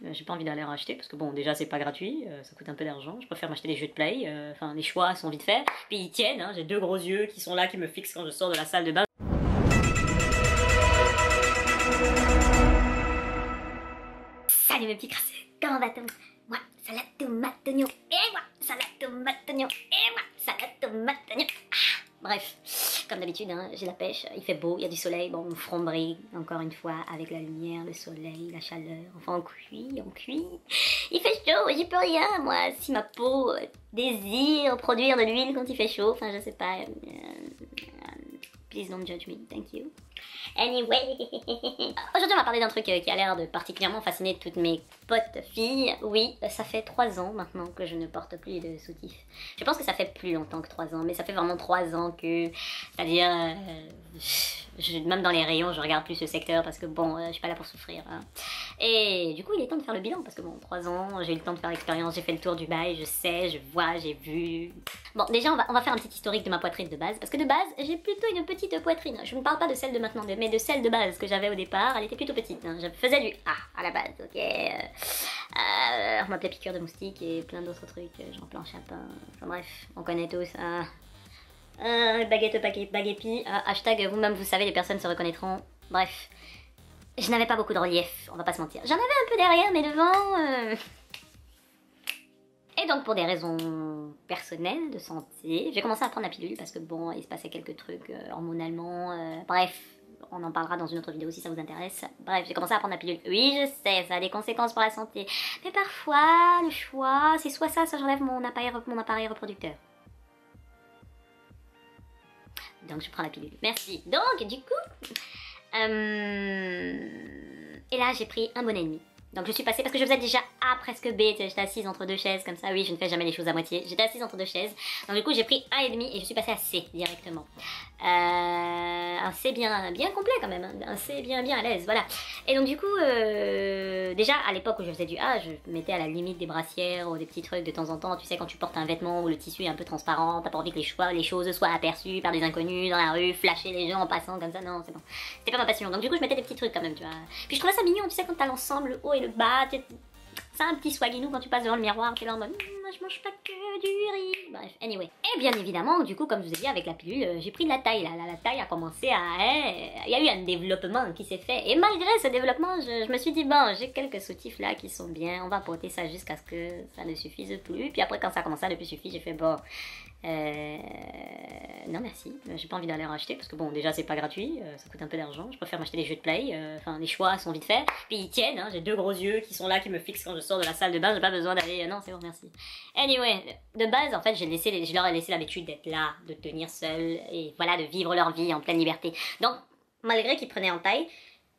J'ai pas envie d'aller en acheter parce que bon, déjà c'est pas gratuit, ça coûte un peu d'argent. Je préfère m'acheter des jeux de play, enfin les choix sont vite faits. Puis ils tiennent, hein, j'ai deux gros yeux qui sont là, qui me fixent quand je sors de la salle de bain. Salut mes petits crasseux, comment va-t-on? Moi, salade tomate oignon, et moi, salade tomate oignon, et moi, salade tomate oignon. Bref, comme d'habitude, hein, j'ai la pêche, il fait beau, il y a du soleil, bon, mon front brille, encore une fois, avec la lumière, le soleil, la chaleur, enfin on cuit. Il fait chaud, j'y peux rien, moi, si ma peau désire produire de l'huile quand il fait chaud, enfin je sais pas, please don't judge me, thank you. Anyway, aujourd'hui on va parler d'un truc qui a l'air de particulièrement fasciner toutes mes potes filles. Oui, ça fait 3 ans maintenant que je ne porte plus de soutif. Je pense que ça fait plus longtemps que 3 ans, mais ça fait vraiment 3 ans que... C'est-à-dire, même dans les rayons, je regarde plus ce secteur parce que bon, je suis pas là pour souffrir. Hein. Et du coup, il est temps de faire le bilan parce que bon, 3 ans, j'ai eu le temps de faire l'expérience, j'ai fait le tour du bail, je sais, je vois, j'ai vu... Bon, déjà, on va faire un petit historique de ma poitrine de base, parce que de base, j'ai plutôt une petite poitrine. Je ne parle pas de celle de maintenant, mais de celle de base que j'avais au départ, elle était plutôt petite. Hein. Je faisais du A à la base, ok. On m'appelait piqûre de moustique et plein d'autres trucs, genre planche à pain. Enfin bref, on connaît tous. Baguette, baguetti, hashtag vous-même, vous savez, les personnes se reconnaîtront. Bref, je n'avais pas beaucoup de relief, on va pas se mentir. J'en avais un peu derrière, mais devant... Et donc pour des raisons personnelles, de santé, j'ai commencé à prendre la pilule parce que bon, il se passait quelques trucs hormonalement, bref, on en parlera dans une autre vidéo si ça vous intéresse. Bref, j'ai commencé à prendre la pilule. Oui, je sais, ça a des conséquences pour la santé. Mais parfois, le choix, c'est soit ça, soit j'enlève mon appareil reproducteur. Donc je prends la pilule. Merci. Donc, du coup... Et là, j'ai pris un bon ennemi. Donc je suis passée, parce que je faisais déjà A presque B, j'étais assise entre deux chaises comme ça, oui je ne fais jamais les choses à moitié, j'étais assise entre deux chaises, donc du coup j'ai pris 1,5 et je suis passée à C directement. Un C bien complet quand même, hein. Un C bien à l'aise, voilà. Et donc du coup, déjà à l'époque où je faisais du A, je mettais à la limite des brassières ou des petits trucs de temps en temps, tu sais quand tu portes un vêtement où le tissu est un peu transparent, t'as pas envie que les choses soient aperçues par des inconnus dans la rue, flasher les gens en passant comme ça, non c'est bon. C'était pas ma passion, donc du coup je mettais des petits trucs quand même, tu vois. Puis je trouvais ça mignon, tu sais quand t'as l'ensemble, le haut et le bas, c'est un petit swaginou quand tu passes devant le miroir, t'es là en mode moi je mange pas que du riz. Bref, anyway. Et bien évidemment, du coup, comme je vous ai dit, avec la pilule, j'ai pris de la taille. La taille a commencé à... Il y a eu un développement qui s'est fait. Et malgré ce développement, je me suis dit, bon, j'ai quelques soutifs là qui sont bien, on va porter ça jusqu'à ce que ça ne suffise plus. Puis après, quand ça a commencé à ne plus suffire, j'ai fait, bon... non merci, j'ai pas envie d'aller en acheter parce que bon déjà c'est pas gratuit, ça coûte un peu d'argent, je préfère m'acheter des jeux de play, enfin les choix sont vite faits, puis ils tiennent, hein, j'ai deux gros yeux qui sont là, qui me fixent quand je sors de la salle de bain, j'ai pas besoin d'aller, non c'est bon merci. Anyway, de base en fait je leur ai laissé l'habitude d'être là, de tenir seul et voilà de vivre leur vie en pleine liberté, donc malgré qu'ils prenaient en taille,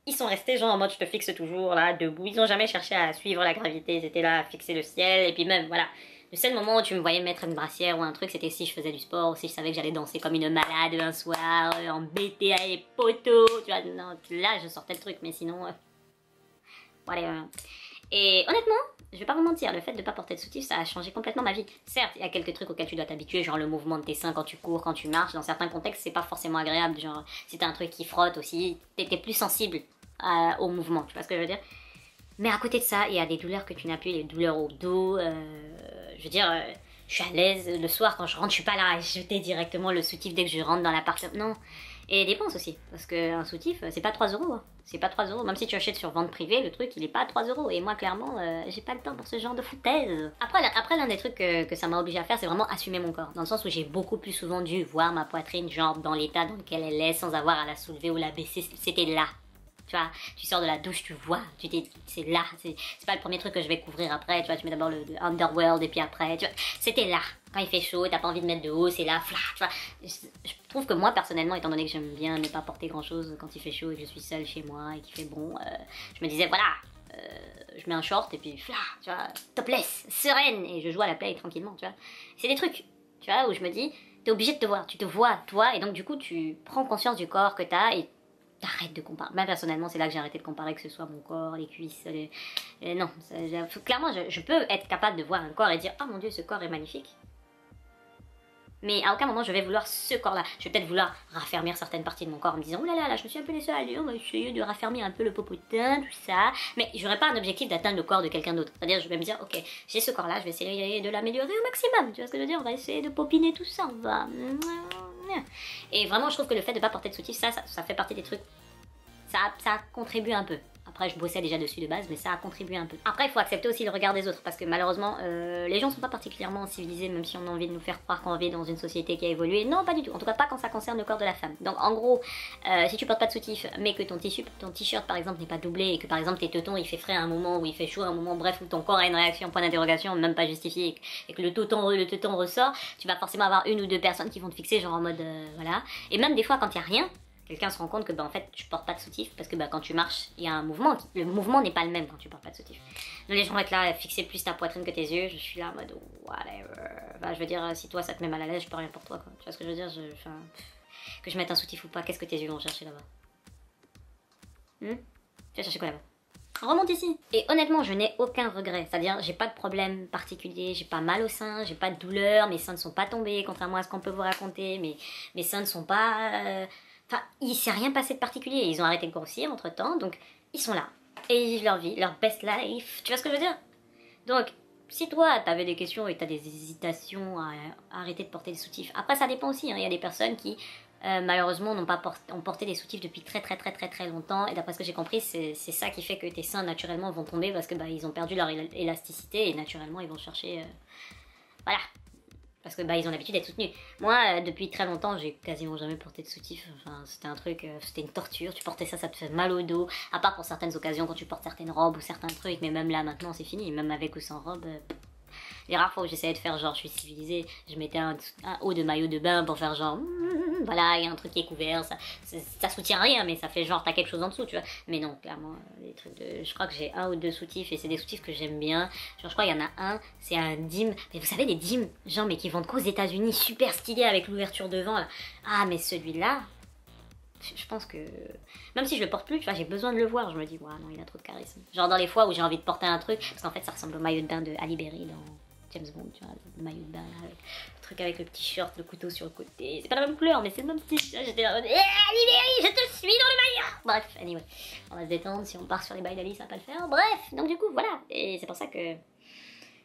ils sont restés genre en mode je te fixe toujours là, debout, ils ont jamais cherché à suivre la gravité, ils étaient là à fixer le ciel et puis même voilà. Le seul moment où tu me voyais mettre une brassière ou un truc, c'était si je faisais du sport, ou si je savais que j'allais danser comme une malade un soir, embêtée à les poteaux, tu vois, non, là je sortais le truc, mais sinon, whatever. Et honnêtement, je vais pas vous mentir, le fait de pas porter de soutif, ça a changé complètement ma vie. Certes, il y a quelques trucs auxquels tu dois t'habituer, genre le mouvement de tes seins quand tu cours, quand tu marches, dans certains contextes, c'est pas forcément agréable, genre si t'as un truc qui frotte aussi, t'es plus sensible au mouvement, tu vois ce que je veux dire? Mais à côté de ça, il y a des douleurs que tu n'as plus, les douleurs au dos, je veux dire, je suis à l'aise le soir quand je rentre, je suis pas là à jeter directement le soutif dès que je rentre dans l'appartement, non. Et dépenses aussi, parce qu'un soutif, c'est pas 3 €, hein. C'est pas 3 €, même si tu achètes sur vente privée, le truc il est pas à 3 €, et moi clairement, j'ai pas le temps pour ce genre de foutaise. Après l'un des trucs que ça m'a obligé à faire, c'est vraiment assumer mon corps, dans le sens où j'ai beaucoup plus souvent dû voir ma poitrine, genre dans l'état dans lequel elle est, sans avoir à la soulever ou la baisser, c'était là. Tu vois, tu sors de la douche, tu vois, c'est là, c'est pas le premier truc que je vais couvrir après, tu vois, tu mets d'abord le Underworld et puis après, tu vois, c'était là. Quand il fait chaud, t'as pas envie de mettre de haut, c'est là, fla, tu vois. Je trouve que moi, personnellement, étant donné que j'aime bien ne pas porter grand chose quand il fait chaud et que je suis seule chez moi et qu'il fait bon, je me disais, voilà, je mets un short et puis, fla, tu vois, topless, sereine, et je joue à la play tranquillement, tu vois. C'est des trucs, tu vois, où je me dis, t'es obligé de te voir, tu te vois, toi, et donc du coup, tu prends conscience du corps que t'as et t'arrêtes de comparer. Moi personnellement, c'est là que j'ai arrêté de comparer, que ce soit mon corps, les cuisses, non. Clairement, je peux être capable de voir un corps et dire « Oh mon Dieu, ce corps est magnifique ». Mais à aucun moment je vais vouloir ce corps-là. Je vais peut-être vouloir raffermir certaines parties de mon corps en me disant, oh là, je me suis un peu laissée aller, on va essayer de raffermir un peu le popotin, tout ça. Mais j'aurais pas un objectif d'atteindre le corps de quelqu'un d'autre. C'est-à-dire, je vais me dire, ok, j'ai ce corps-là, je vais essayer de l'améliorer au maximum. Tu vois ce que je veux dire? On va essayer de popiner tout ça, on va... Et vraiment, je trouve que le fait de pas porter de soutif, ça fait partie des trucs... Ça contribue un peu. Après, je bossais déjà dessus de base, mais ça a contribué un peu. Après, il faut accepter aussi le regard des autres, parce que malheureusement, les gens sont pas particulièrement civilisés, même si on a envie de nous faire croire qu'on vit dans une société qui a évolué. Non, pas du tout. En tout cas, pas quand ça concerne le corps de la femme. Donc, en gros, si tu portes pas de soutif, mais que ton t-shirt, par exemple, n'est pas doublé, et que, par exemple, tes tetons, il fait frais à un moment, ou il fait chaud à un moment, bref, où ton corps a une réaction, point d'interrogation, même pas justifiée, et que le teton ressort, tu vas forcément avoir une ou deux personnes qui vont te fixer, genre en mode, voilà. Et même des fois, quand il y a rien, quelqu'un se rend compte que en fait tu portes pas de soutif parce que quand tu marches il y a un mouvement, le mouvement n'est pas le même quand tu portes pas de soutif. Donc les gens vont être là, fixer plus ta poitrine que tes yeux, je suis là en mode whatever. Enfin, je veux dire, si toi ça te met mal à l'aise, je peux rien pour toi quoi. Tu vois ce que je veux dire, que je mette un soutif ou pas, qu'est-ce que tes yeux vont chercher là-bas? Tu vas chercher quoi là-bas? On remonte ici. Et honnêtement, je n'ai aucun regret. C'est-à-dire, j'ai pas de problème particulier, j'ai pas mal au sein, j'ai pas de douleur, mes seins ne sont pas tombés, contrairement à ce qu'on peut vous raconter, mes seins ne sont pas... Enfin, il s'est rien passé de particulier. Ils ont arrêté de grossir entre temps, donc ils sont là. Et ils vivent leur vie, leur best life. Tu vois ce que je veux dire? Donc, si toi, t'avais des questions et t'as des hésitations à arrêter de porter des soutifs, après ça dépend aussi. Il y a des personnes qui, malheureusement, ont porté des soutifs depuis très longtemps. Et d'après ce que j'ai compris, c'est ça qui fait que tes seins, naturellement, vont tomber parce que ils ont perdu leur élasticité et naturellement, ils vont chercher... Voilà. Parce que ils ont l'habitude d'être soutenus. Moi, depuis très longtemps, j'ai quasiment jamais porté de soutif. Enfin, c'était un truc, c'était une torture. Tu portais ça, ça te fait mal au dos. À part pour certaines occasions, quand tu portes certaines robes ou certains trucs. Mais même là, maintenant, c'est fini. Même avec ou sans robe. Les rares fois où j'essayais de faire genre, je suis civilisée, je mettais un haut de maillot de bain pour faire genre, voilà, il y a un truc qui est couvert, ça soutient rien, mais ça fait genre, t'as quelque chose en dessous, tu vois. Mais non, clairement, les trucs de... Je crois que j'ai un ou deux soutifs, et c'est des soutifs que j'aime bien. Genre, je crois qu'il y en a un, c'est un dim, mais vous savez, les dims, genre, mais qui vendent qu'aux États-Unis, super stylé avec l'ouverture devant, là. Ah, mais celui-là, je pense que... Même si je le porte plus, tu vois, j'ai besoin de le voir. Je me dis, ouais, non, il a trop de charisme. Genre dans les fois où j'ai envie de porter un truc, parce qu'en fait, ça ressemble au maillot de bain de Halle Berry dans James Bond, tu vois, le maillot de bain, là, avec le truc avec le petit short, le couteau sur le côté. C'est pas la même couleur, mais c'est le même style. J'étais là, Halle Berry, je te suis dans le maillot. Bref, anyway, on va se détendre. Si on part sur les bails d'Ali, ça va pas le faire. Bref, donc du coup, voilà. Et c'est pour ça que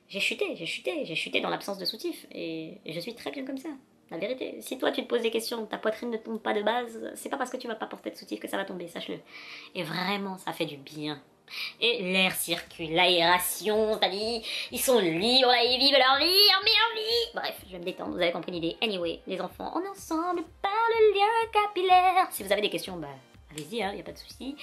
j'ai chuté dans l'absence de soutif. Et je suis très bien comme ça. La vérité, si toi tu te poses des questions, ta poitrine ne tombe pas de base, c'est pas parce que tu vas pas porter de soutif que ça va tomber, sache-le. Et vraiment, ça fait du bien. Et l'air circule, l'aération, c'est-à-dire, ils sont libres, là, ils vivent leur vie, en meilleure vie. Bref, je vais me détendre, vous avez compris l'idée. Anyway, les enfants, on est ensemble par le lien capillaire. Si vous avez des questions, allez-y, y a pas de souci.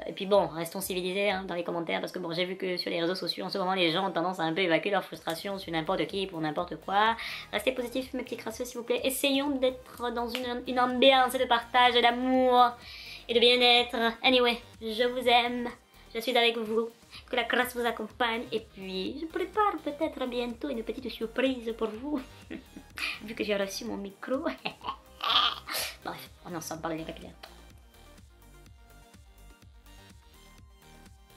Et puis bon, restons civilisés dans les commentaires, parce que bon, j'ai vu que sur les réseaux sociaux, en ce moment, les gens ont tendance à un peu évacuer leur frustration sur n'importe qui pour n'importe quoi. Restez positifs, mes petits crasseux, s'il vous plaît. Essayons d'être dans une ambiance de partage, d'amour et de bien-être. Anyway, je vous aime, je suis avec vous, que la grâce vous accompagne, et puis je prépare peut-être bientôt une petite surprise pour vous, vu que j'ai reçu mon micro. Bref, on est ensemble par les capillaires.